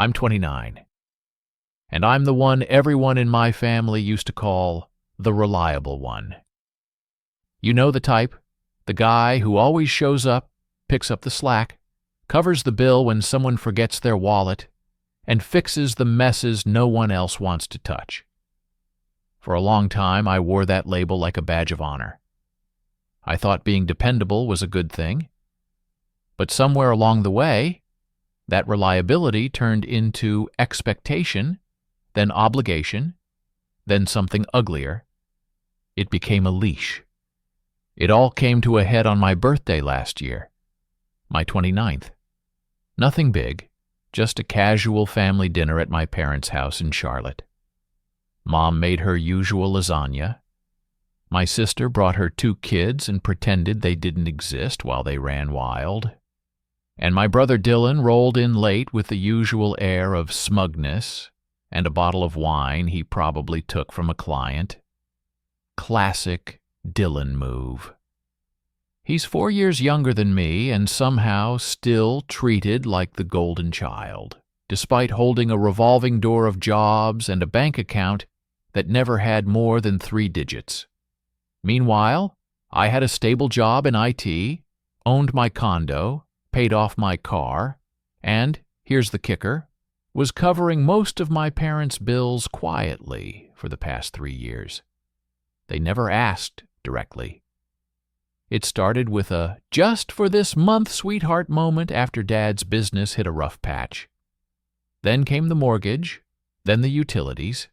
I'm 29, and I'm the one everyone in my family used to call the reliable one. You know the type, the guy who always shows up, picks up the slack, covers the bill when someone forgets their wallet, and fixes the messes no one else wants to touch. For a long time, I wore that label like a badge of honor. I thought being dependable was a good thing, but somewhere along the way, that reliability turned into expectation, then obligation, then something uglier. It became a leash. It all came to a head on my birthday last year, my 29th. Nothing big, just a casual family dinner at my parents' house in Charlotte. Mom made her usual lasagna. My sister brought her 2 kids and pretended they didn't exist while they ran wild. And my brother Dylan rolled in late with the usual air of smugness and a bottle of wine he probably took from a client. Classic Dylan move. He's 4 years younger than me and somehow still treated like the golden child, despite holding a revolving door of jobs and a bank account that never had more than 3 digits. Meanwhile, I had a stable job in IT, owned my condo, paid off my car, and, here's the kicker, was covering most of my parents' bills quietly for the past 3 years. They never asked directly. It started with a just for this month, sweetheart moment after Dad's business hit a rough patch. Then came the mortgage, then the utilities.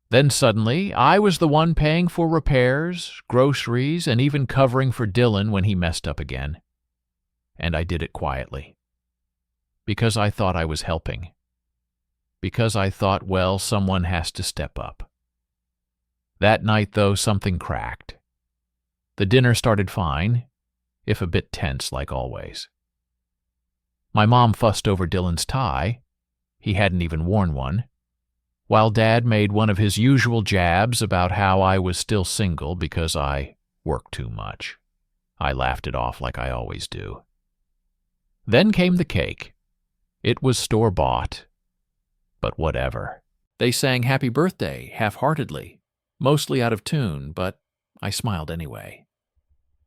Then suddenly, I was the one paying for repairs, groceries, and even covering for Dylan when he messed up again. And I did it quietly. Because I thought I was helping. Because I thought, well, someone has to step up. That night, though, something cracked. The dinner started fine, if a bit tense like always. My mom fussed over Dylan's tie. He hadn't even worn one. While Dad made one of his usual jabs about how I was still single because I worked too much. I laughed it off like I always do. Then came the cake. It was store-bought. But whatever. They sang Happy Birthday half-heartedly, mostly out of tune, but I smiled anyway.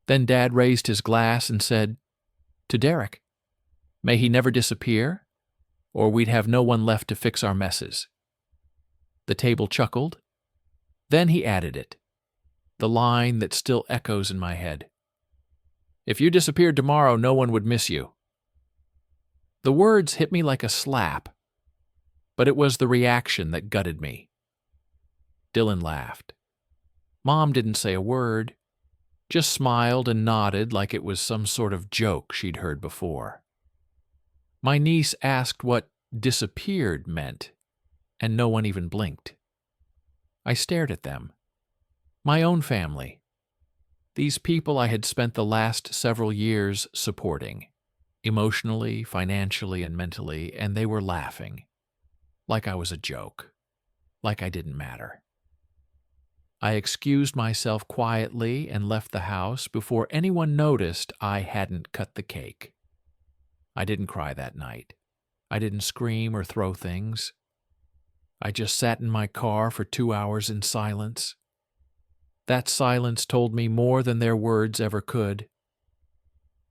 Then Dad raised his glass and said, "To Derek. May he never disappear, or we'd have no one left to fix our messes." The table chuckled. Then he added it, the line that still echoes in my head. "If you disappeared tomorrow, no one would miss you." The words hit me like a slap, but it was the reaction that gutted me. Dylan laughed. Mom didn't say a word, just smiled and nodded like it was some sort of joke she'd heard before. My niece asked what disappeared meant, and no one even blinked. I stared at them. My own family. These people I had spent the last several years supporting, emotionally, financially, and mentally, and they were laughing. Like I was a joke. Like I didn't matter. I excused myself quietly and left the house before anyone noticed I hadn't cut the cake. I didn't cry that night. I didn't scream or throw things. I just sat in my car for 2 hours in silence. That silence told me more than their words ever could.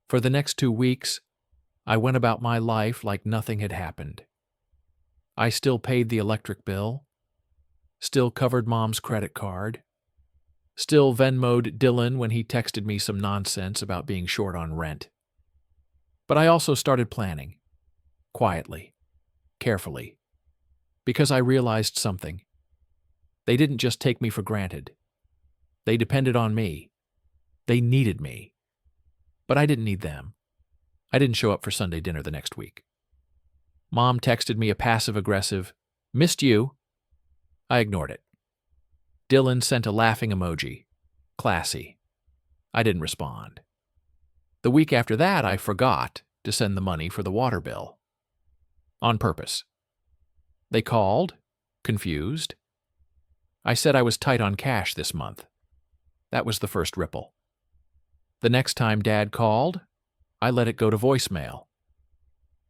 For the next 2 weeks, I went about my life like nothing had happened. I still paid the electric bill, still covered Mom's credit card, still Venmo'd Dylan when he texted me some nonsense about being short on rent. But I also started planning, quietly, carefully, because I realized something. They didn't just take me for granted. They depended on me. They needed me. But I didn't need them. I didn't show up for Sunday dinner the next week. Mom texted me a passive-aggressive, "Missed you." I ignored it. Dylan sent a laughing emoji. Classy. I didn't respond. The week after that, I forgot to send the money for the water bill. On purpose. They called, confused. I said I was tight on cash this month. That was the first ripple. The next time Dad called, I let it go to voicemail.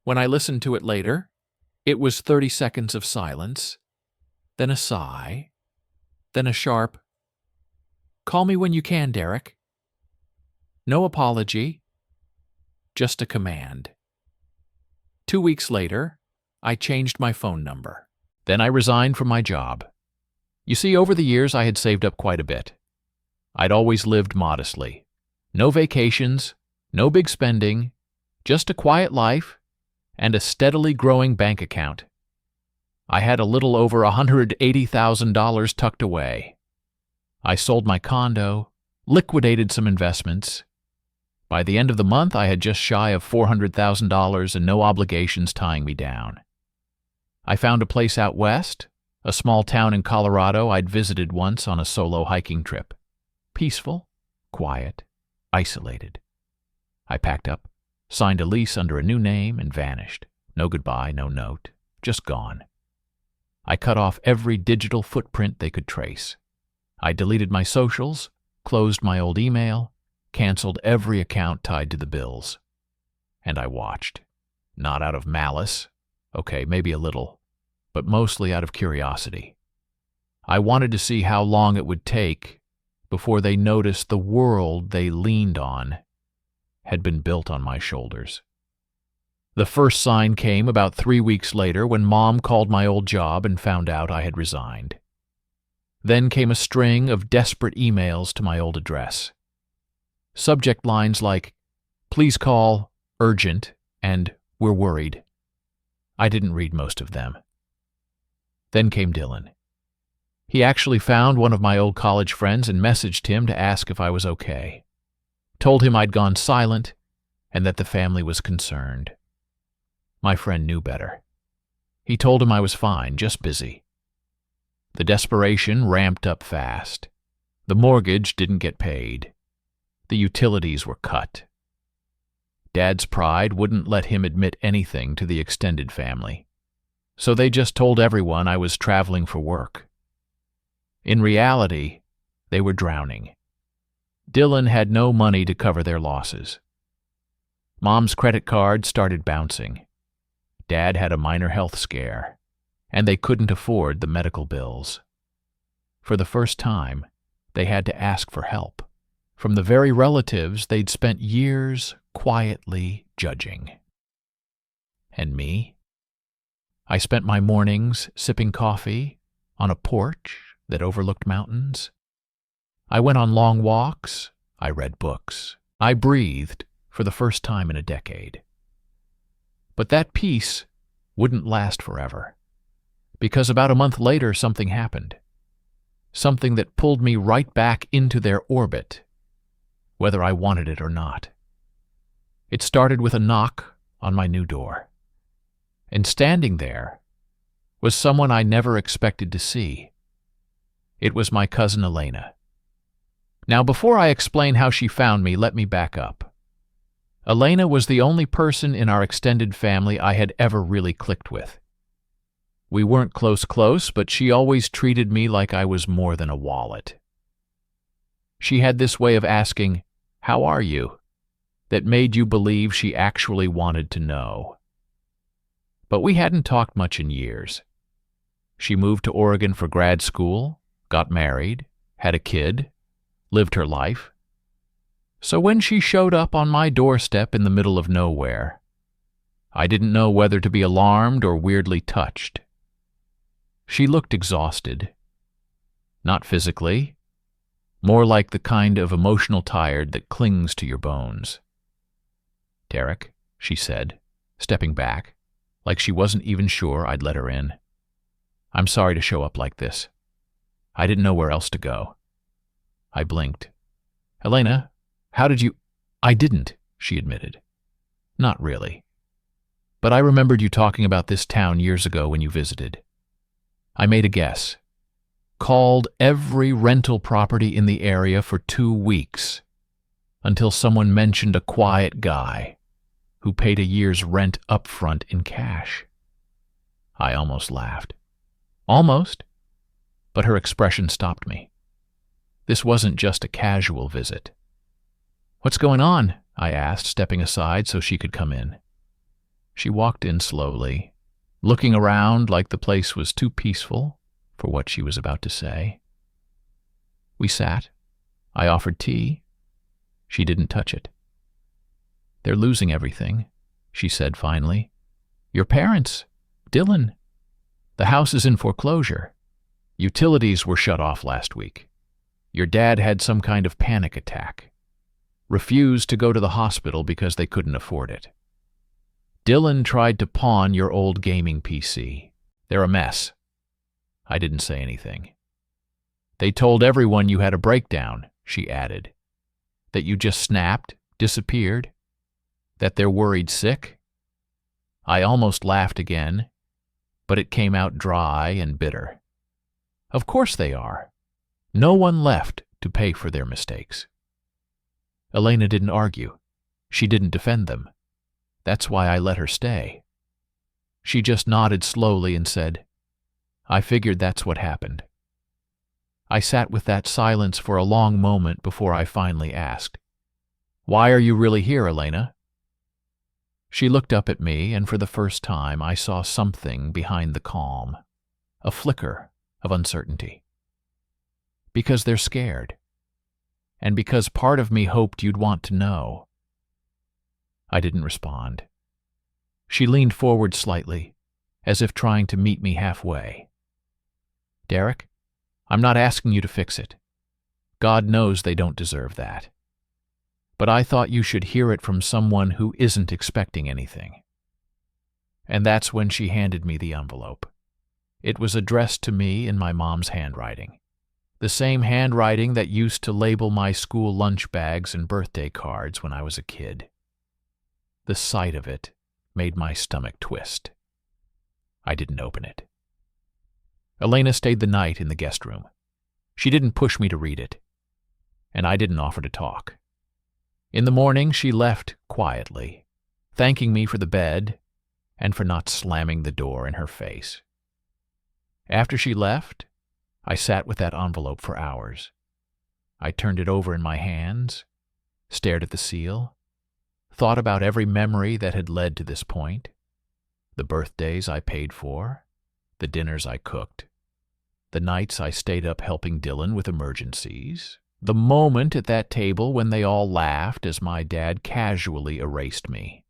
When I listened to it later, It was 30 seconds of silence, then a sigh, then a sharp, "Call me when you can, Derek." No apology, just a command. 2 weeks later, I changed my phone number. Then I resigned from my job. You see, over the years I had saved up quite a bit. I'd always lived modestly. No vacations, no big spending, just a quiet life and a steadily growing bank account. I had a little over $180,000 tucked away. I sold my condo, liquidated some investments. By the end of the month, I had just shy of $400,000 and no obligations tying me down. I found a place out west, a small town in Colorado I'd visited once on a solo hiking trip. Peaceful, quiet, isolated. I packed up, signed a lease under a new name, and vanished. No goodbye, no note, just gone. I cut off every digital footprint they could trace. I deleted my socials, closed my old email, canceled every account tied to the bills. And I watched. Not out of malice. Okay, maybe a little. But mostly out of curiosity. I wanted to see how long it would take before they noticed the world they leaned on had been built on my shoulders. The first sign came about 3 weeks later when Mom called my old job and found out I had resigned. Then came a string of desperate emails to my old address. Subject lines like, "Please call," "Urgent," and "We're worried." I didn't read most of them. Then came Dylan. He actually found one of my old college friends and messaged him to ask if I was okay. Told him I'd gone silent and that the family was concerned. My friend knew better. He told him I was fine, just busy. The desperation ramped up fast. The mortgage didn't get paid. The utilities were cut. Dad's pride wouldn't let him admit anything to the extended family, so they just told everyone I was traveling for work. In reality, they were drowning. Dylan had no money to cover their losses. Mom's credit card started bouncing. Dad had a minor health scare, and they couldn't afford the medical bills. For the first time, they had to ask for help from the very relatives they'd spent years quietly judging. And me? I spent my mornings sipping coffee on a porch that overlooked mountains. I went on long walks. I read books. I breathed for the first time in a decade. But that peace wouldn't last forever, because about a month later something happened. Something that pulled me right back into their orbit, whether I wanted it or not. It started with a knock on my new door. And standing there was someone I never expected to see. It was my cousin Elena. Now, before I explain how she found me, let me back up. Elena was the only person in our extended family I had ever really clicked with. We weren't close, but she always treated me like I was more than a wallet. She had this way of asking, "How are you?" that made you believe she actually wanted to know. But we hadn't talked much in years. She moved to Oregon for grad school, got married, had a kid, lived her life. So when she showed up on my doorstep in the middle of nowhere, I didn't know whether to be alarmed or weirdly touched. She looked exhausted. Not physically, more like the kind of emotional tired that clings to your bones. "Derek," she said, stepping back, like she wasn't even sure I'd let her in. "I'm sorry to show up like this. I didn't know where else to go." I blinked. "Elena, how did you—" "I didn't," she admitted. "Not really. But I remembered you talking about this town years ago when you visited. I made a guess. Called every rental property in the area for 2 weeks, until someone mentioned a quiet guy who paid a year's rent up front in cash." I almost laughed. Almost, but her expression stopped me. This wasn't just a casual visit. "What's going on?" I asked, stepping aside so she could come in. She walked in slowly, looking around like the place was too peaceful for what she was about to say. We sat. I offered tea. She didn't touch it. "They're losing everything," she said finally. "Your parents, Dylan. The house is in foreclosure. Utilities were shut off last week. Your dad had some kind of panic attack. Refused to go to the hospital because they couldn't afford it. Dylan tried to pawn your old gaming PC. They're a mess." I didn't say anything. "They told everyone you had a breakdown," she added. "That you just snapped, disappeared. That they're worried sick." I almost laughed again, but it came out dry and bitter. Of course they are. No one left to pay for their mistakes. Elena didn't argue. She didn't defend them. That's why I let her stay. She just nodded slowly and said, "I figured that's what happened." I sat with that silence for a long moment before I finally asked, "Why are you really here, Elena?" She looked up at me, and for the first time I saw something behind the calm, a flicker of uncertainty. "Because they're scared. And because part of me hoped you'd want to know." I didn't respond. She leaned forward slightly, as if trying to meet me halfway. "Derek, I'm not asking you to fix it. God knows they don't deserve that. But I thought you should hear it from someone who isn't expecting anything." And that's when she handed me the envelope. It was addressed to me in my mom's handwriting. The same handwriting that used to label my school lunch bags and birthday cards when I was a kid. The sight of it made my stomach twist. I didn't open it. Elena stayed the night in the guest room. She didn't push me to read it, and I didn't offer to talk. In the morning, she left quietly, thanking me for the bed and for not slamming the door in her face. After she left, I sat with that envelope for hours. I turned it over in my hands, stared at the seal, thought about every memory that had led to this point, the birthdays I paid for, the dinners I cooked, the nights I stayed up helping Dylan with emergencies, the moment at that table when they all laughed as my dad casually erased me.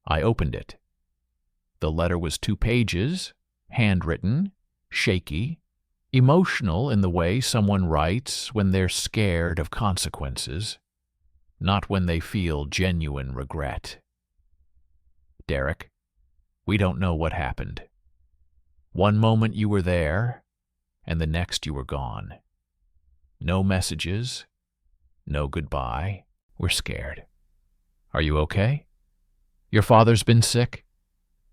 I opened it. The letter was 2 pages, handwritten, shaky, emotional in the way someone writes when they're scared of consequences, not when they feel genuine regret. "Derek, we don't know what happened. One moment you were there, and the next you were gone. No messages, no goodbye. We're scared. Are you okay? Your father's been sick.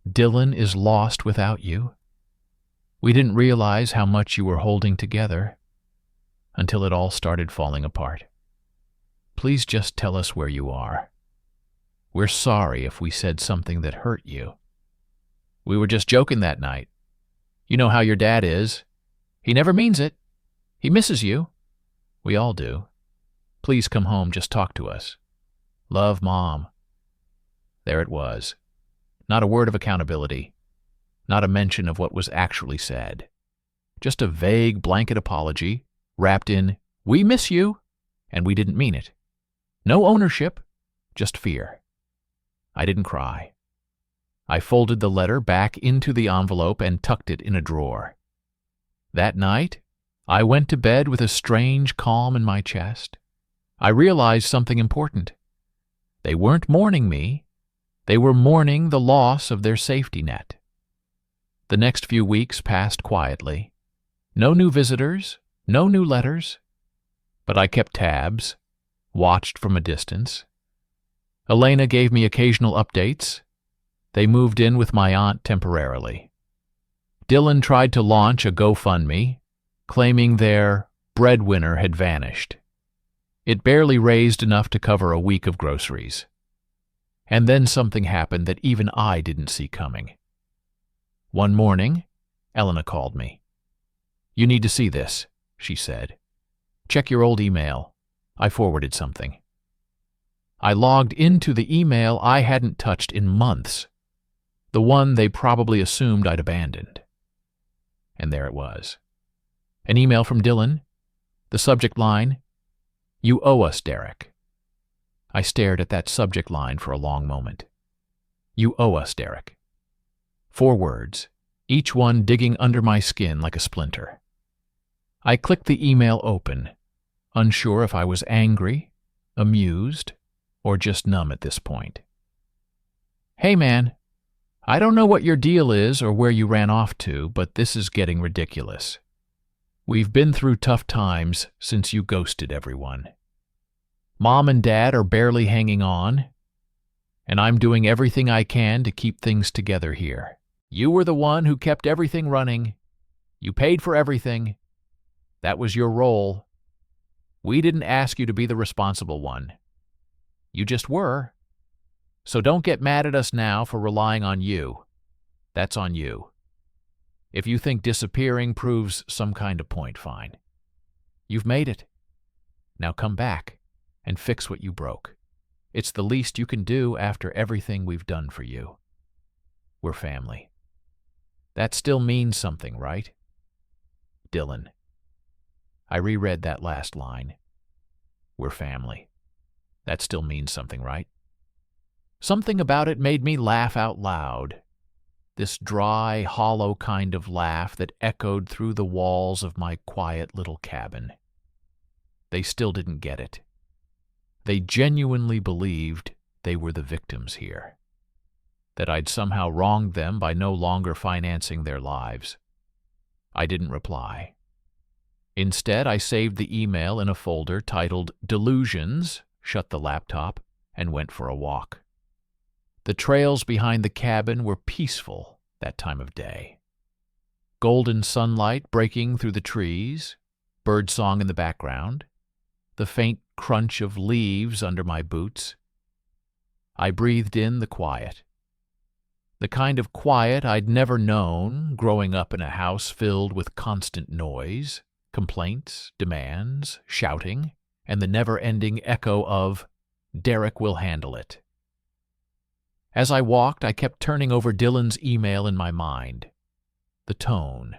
Dylan is lost without you. We didn't realize how much you were holding together until it all started falling apart. Please just tell us where you are. We're sorry if we said something that hurt you. We were just joking that night. You know how your dad is. He never means it. He misses you. We all do. Please come home, just talk to us. Love, Mom." There it was. Not a word of accountability. Not a mention of what was actually said. Just a vague blanket apology, wrapped in, "We miss you," and we didn't mean it. No ownership, just fear. I didn't cry. I folded the letter back into the envelope and tucked it in a drawer. That night, I went to bed with a strange calm in my chest. I realized something important. They weren't mourning me. They were mourning the loss of their safety net. The next few weeks passed quietly. No new visitors, no new letters. But I kept tabs, watched from a distance. Elena gave me occasional updates. They moved in with my aunt temporarily. Dylan tried to launch a GoFundMe, claiming their breadwinner had vanished. It barely raised enough to cover a week of groceries. And then something happened that even I didn't see coming. One morning, Elena called me. "You need to see this," she said. "Check your old email. I forwarded something." I logged into the email I hadn't touched in months. The one they probably assumed I'd abandoned. And there it was. An email from Dylan. The subject line, "You owe us, Derek." I stared at that subject line for a long moment. You owe us, Derek. 4 words, each one digging under my skin like a splinter. I clicked the email open, unsure if I was angry, amused, or just numb at this point. "Hey, man, I don't know what your deal is or where you ran off to, but this is getting ridiculous. We've been through tough times since you ghosted everyone. Mom and Dad are barely hanging on, and I'm doing everything I can to keep things together here. You were the one who kept everything running. You paid for everything. That was your role. We didn't ask you to be the responsible one. You just were. So don't get mad at us now for relying on you. That's on you. If you think disappearing proves some kind of point, fine. You've made it. Now come back and fix what you broke. It's the least you can do after everything we've done for you. We're family." That still means something, right? Dylan. I reread that last line. We're family. That still means something, right? Something about it made me laugh out loud. This dry, hollow kind of laugh that echoed through the walls of my quiet little cabin. They still didn't get it. They genuinely believed they were the victims here, that I'd somehow wronged them by no longer financing their lives. I didn't reply. Instead, I saved the email in a folder titled Delusions, shut the laptop, and went for a walk. The trails behind the cabin were peaceful that time of day. Golden sunlight breaking through the trees, birdsong in the background, the faint crunch of leaves under my boots. I breathed in the quiet. The kind of quiet I'd never known growing up in a house filled with constant noise, complaints, demands, shouting, and the never-ending echo of, "Derek will handle it." As I walked, I kept turning over Dylan's email in my mind. The tone,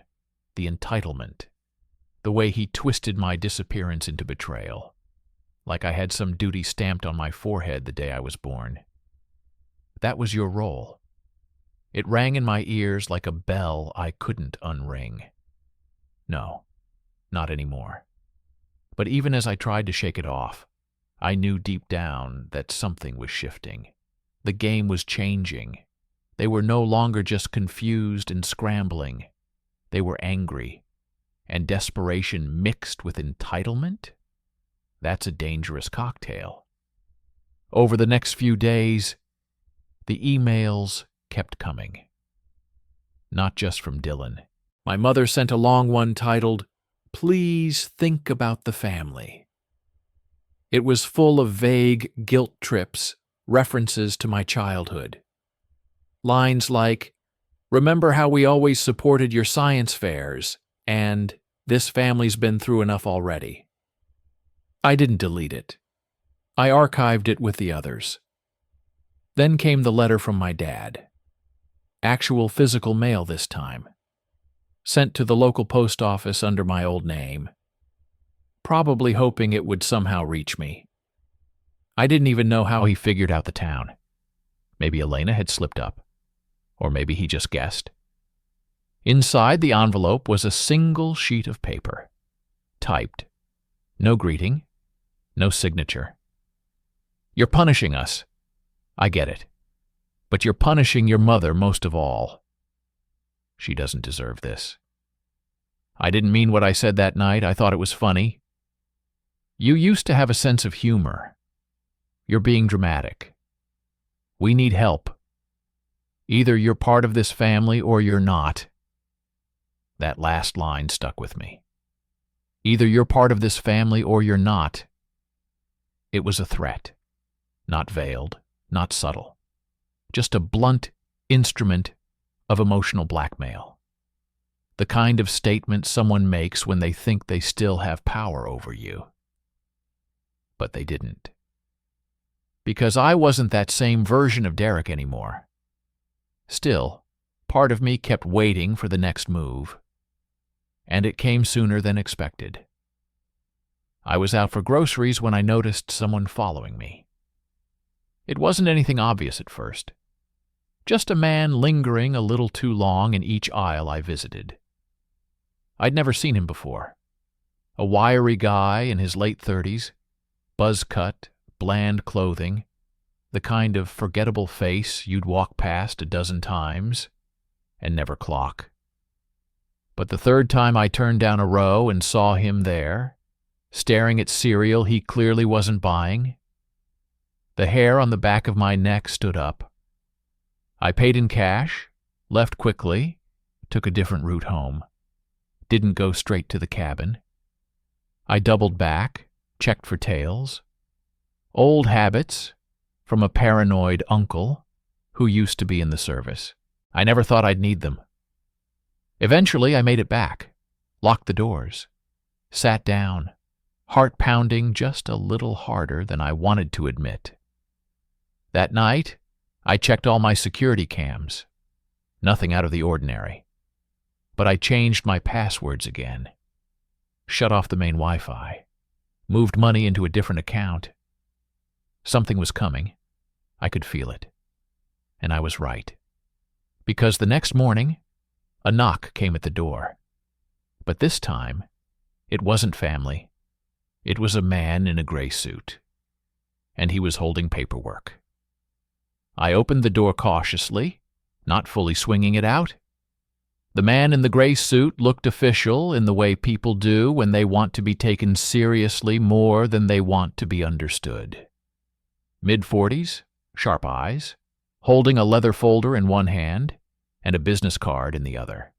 the entitlement, the way he twisted my disappearance into betrayal, like I had some duty stamped on my forehead the day I was born. That was your role. It rang in my ears like a bell I couldn't unring. No, not anymore. But even as I tried to shake it off, I knew deep down that something was shifting. The game was changing. They were no longer just confused and scrambling. They were angry. And desperation mixed with entitlement? That's a dangerous cocktail. Over the next few days, the emails kept coming. Not just from Dylan. My mother sent a long one titled, "Please think about the family." It was full of vague guilt trips, references to my childhood. Lines like, "Remember how we always supported your science fairs," and "This family's been through enough already." I didn't delete it. I archived it with the others. Then came the letter from my dad. Actual physical mail this time. Sent to the local post office under my old name. Probably hoping it would somehow reach me. I didn't even know how he figured out the town. Maybe Elena had slipped up. Or maybe he just guessed. Inside the envelope was a single sheet of paper. Typed. No greeting. No signature. "You're punishing us. I get it. But you're punishing your mother most of all. She doesn't deserve this. I didn't mean what I said that night. I thought it was funny. You used to have a sense of humor. You're being dramatic. We need help. Either you're part of this family or you're not." That last line stuck with me. Either you're part of this family or you're not. It was a threat. Not veiled, not subtle. Just a blunt instrument of emotional blackmail. The kind of statement someone makes when they think they still have power over you. But they didn't. Because I wasn't that same version of Derek anymore. Still, part of me kept waiting for the next move, and it came sooner than expected. I was out for groceries when I noticed someone following me. It wasn't anything obvious at first, just a man lingering a little too long in each aisle I visited. I'd never seen him before. A wiry guy in his late 30s, buzz cut, bland clothing, the kind of forgettable face you'd walk past a dozen times and never clock. But the third time I turned down a row and saw him there, staring at cereal he clearly wasn't buying, the hair on the back of my neck stood up. I paid in cash, left quickly, took a different route home. Didn't go straight to the cabin. I doubled back, checked for tails. Old habits from a paranoid uncle who used to be in the service. I never thought I'd need them. Eventually, I made it back, locked the doors, sat down, heart pounding just a little harder than I wanted to admit. That night, I checked all my security cams. Nothing out of the ordinary. But I changed my passwords again. Shut off the main Wi-Fi. Moved money into a different account. Something was coming. I could feel it. And I was right. Because the next morning, a knock came at the door. But this time, it wasn't family. It was a man in a gray suit. And he was holding paperwork. I opened the door cautiously, not fully swinging it out. The man in the gray suit looked official in the way people do when they want to be taken seriously more than they want to be understood. Mid-40s, sharp eyes, holding a leather folder in one hand and a business card in the other.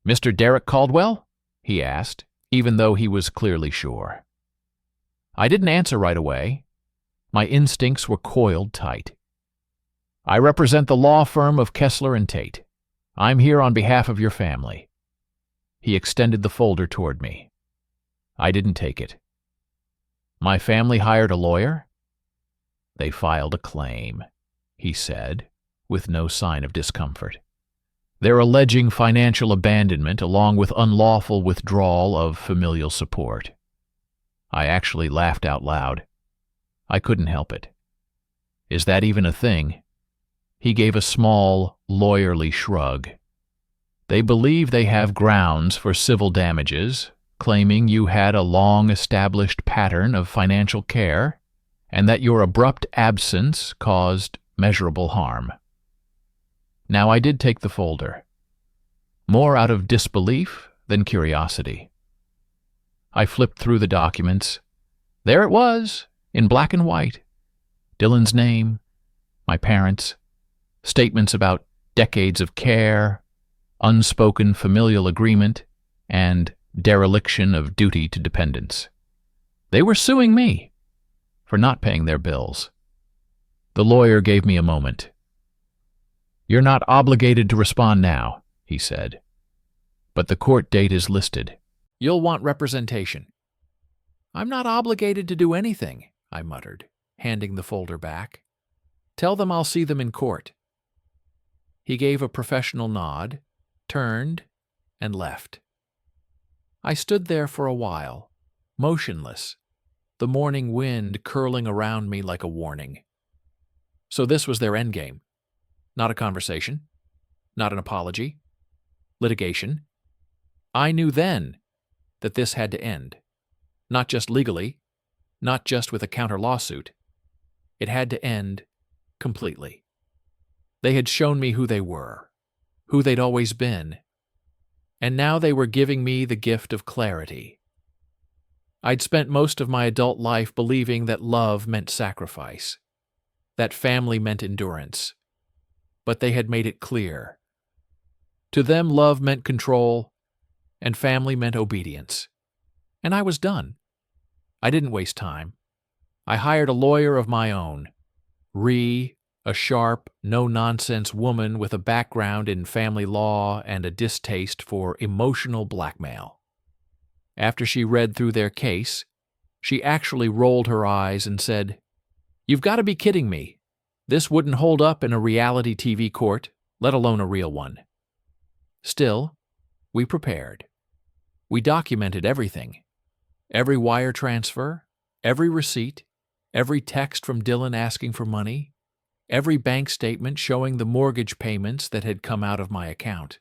"Mr. Derek Caldwell?" he asked, even though he was clearly sure. I didn't answer right away. My instincts were coiled tight. "I represent the law firm of Kessler and Tate. I'm here on behalf of your family." He extended the folder toward me. I didn't take it. "My family hired a lawyer?" "They filed a claim," he said, with no sign of discomfort. "They're alleging financial abandonment along with unlawful withdrawal of familial support." I actually laughed out loud. I couldn't help it. "Is that even a thing?" He gave a small, lawyerly shrug. "They believe they have grounds for civil damages, claiming you had a long-established pattern of financial care and that your abrupt absence caused measurable harm." Now I did take the folder, more out of disbelief than curiosity. I flipped through the documents. There it was, in black and white. Dylan's name, my parents, statements about decades of care, unspoken familial agreement, and dereliction of duty to dependents. They were suing me for not paying their bills. The lawyer gave me a moment. "You're not obligated to respond now," he said. "But the court date is listed. You'll want representation." "I'm not obligated to do anything," I muttered, handing the folder back. "Tell them I'll see them in court." He gave a professional nod, turned, and left. I stood there for a while, motionless, the morning wind curling around me like a warning. So this was their endgame. Not a conversation, not an apology, litigation. I knew then that this had to end, not just legally, not just with a counter-lawsuit. It had to end completely. They had shown me who they were, who they'd always been, and now they were giving me the gift of clarity. I'd spent most of my adult life believing that love meant sacrifice, that family meant endurance, but they had made it clear. To them, love meant control, and family meant obedience. And I was done. I didn't waste time. I hired a lawyer of my own, a sharp, no-nonsense woman with a background in family law and a distaste for emotional blackmail. After she read through their case, she actually rolled her eyes and said, "You've got to be kidding me. This wouldn't hold up in a reality TV court, let alone a real one. Still, we prepared. We documented everything. Every wire transfer, every receipt, every text from Dylan asking for money, every bank statement showing the mortgage payments that had come out of my account.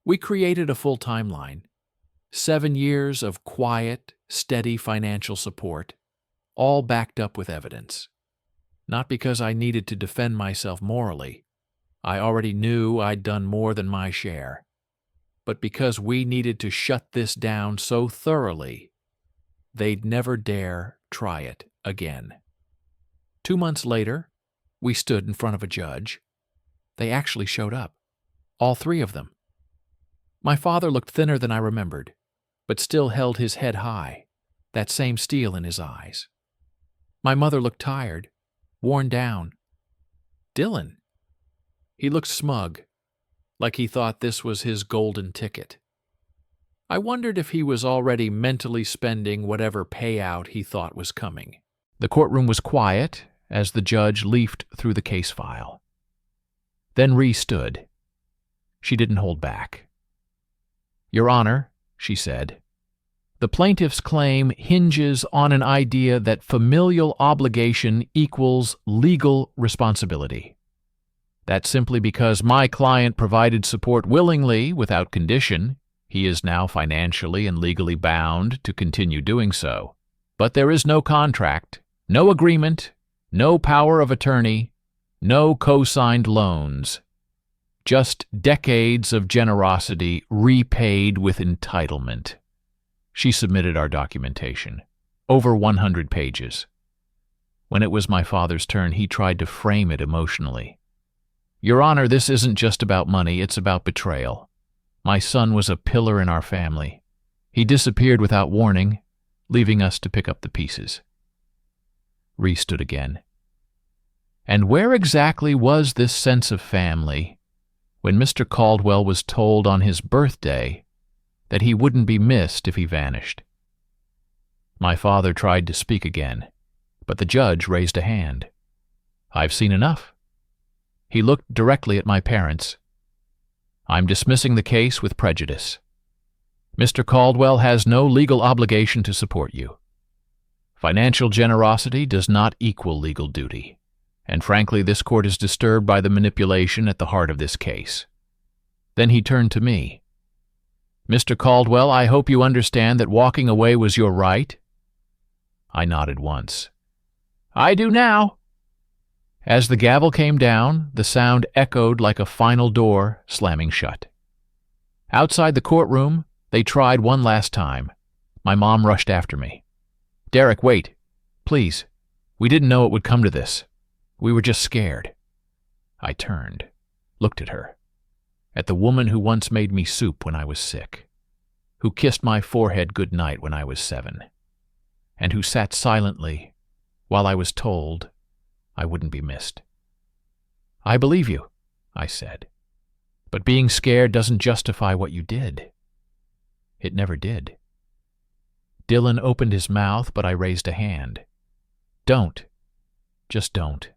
We created a full timeline. 7 years of quiet, steady financial support, all backed up with evidence. Not because I needed to defend myself morally. I already knew I'd done more than my share. But because we needed to shut this down so thoroughly, they'd never dare try it again. 2 months later, we stood in front of a judge. They actually showed up. All 3 of them. My father looked thinner than I remembered, but still held his head high, that same steel in his eyes. My mother looked tired, worn down. Dylan. He looked smug, like he thought this was his golden ticket. I wondered if he was already mentally spending whatever payout he thought was coming. The courtroom was quiet as the judge leafed through the case file. Then Ree stood. She didn't hold back. "Your Honor," she said, "the plaintiff's claim hinges on an idea that familial obligation equals legal responsibility. That simply because my client provided support willingly, without condition, he is now financially and legally bound to continue doing so. But there is no contract, no agreement, no power of attorney, no co-signed loans. Just decades of generosity repaid with entitlement." She submitted our documentation, over 100 pages. When it was my father's turn, he tried to frame it emotionally. "Your Honor, this isn't just about money, it's about betrayal. My son was a pillar in our family. He disappeared without warning, leaving us to pick up the pieces." Ree stood again. And where exactly was this sense of family when Mr. Caldwell was told on his birthday that he wouldn't be missed if he vanished? My father tried to speak again, but the judge raised a hand. "I've seen enough." He looked directly at my parents. "I'm dismissing the case with prejudice. Mr. Caldwell has no legal obligation to support you. Financial generosity does not equal legal duty, and frankly, this court is disturbed by the manipulation at the heart of this case." Then he turned to me. "Mr. Caldwell, I hope you understand that walking away was your right?" I nodded once. "I do now." As the gavel came down, the sound echoed like a final door slamming shut. Outside the courtroom, they tried one last time. My mom rushed after me. "Derek, wait. Please. We didn't know it would come to this. We were just scared." I turned, looked at her, at the woman who once made me soup when I was sick, who kissed my forehead good night when I was 7, and who sat silently while I was told I wouldn't be missed. "I believe you," I said, "but being scared doesn't justify what you did." It never did. Dylan opened his mouth, but I raised a hand. "Don't. Just don't."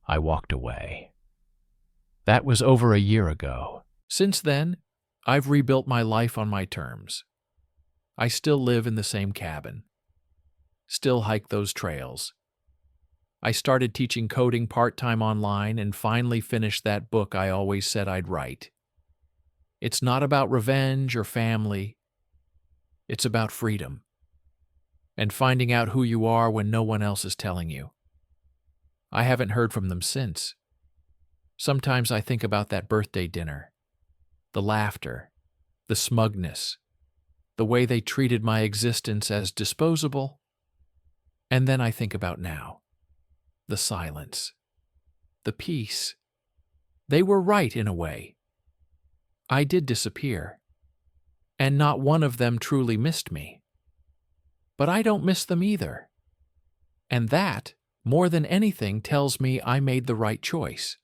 I walked away. That was over a year ago. Since then, I've rebuilt my life on my terms. I still live in the same cabin. Still hike those trails. I started teaching coding part-time online and finally finished that book I always said I'd write. It's not about revenge or family. It's about freedom. And finding out who you are when no one else is telling you. I haven't heard from them since. Sometimes I think about that birthday dinner. The laughter. The smugness. The way they treated my existence as disposable. And then I think about now. The silence. The peace. They were right in a way. I did disappear. And not one of them truly missed me. But I don't miss them either. And that, more than anything, tells me I made the right choice.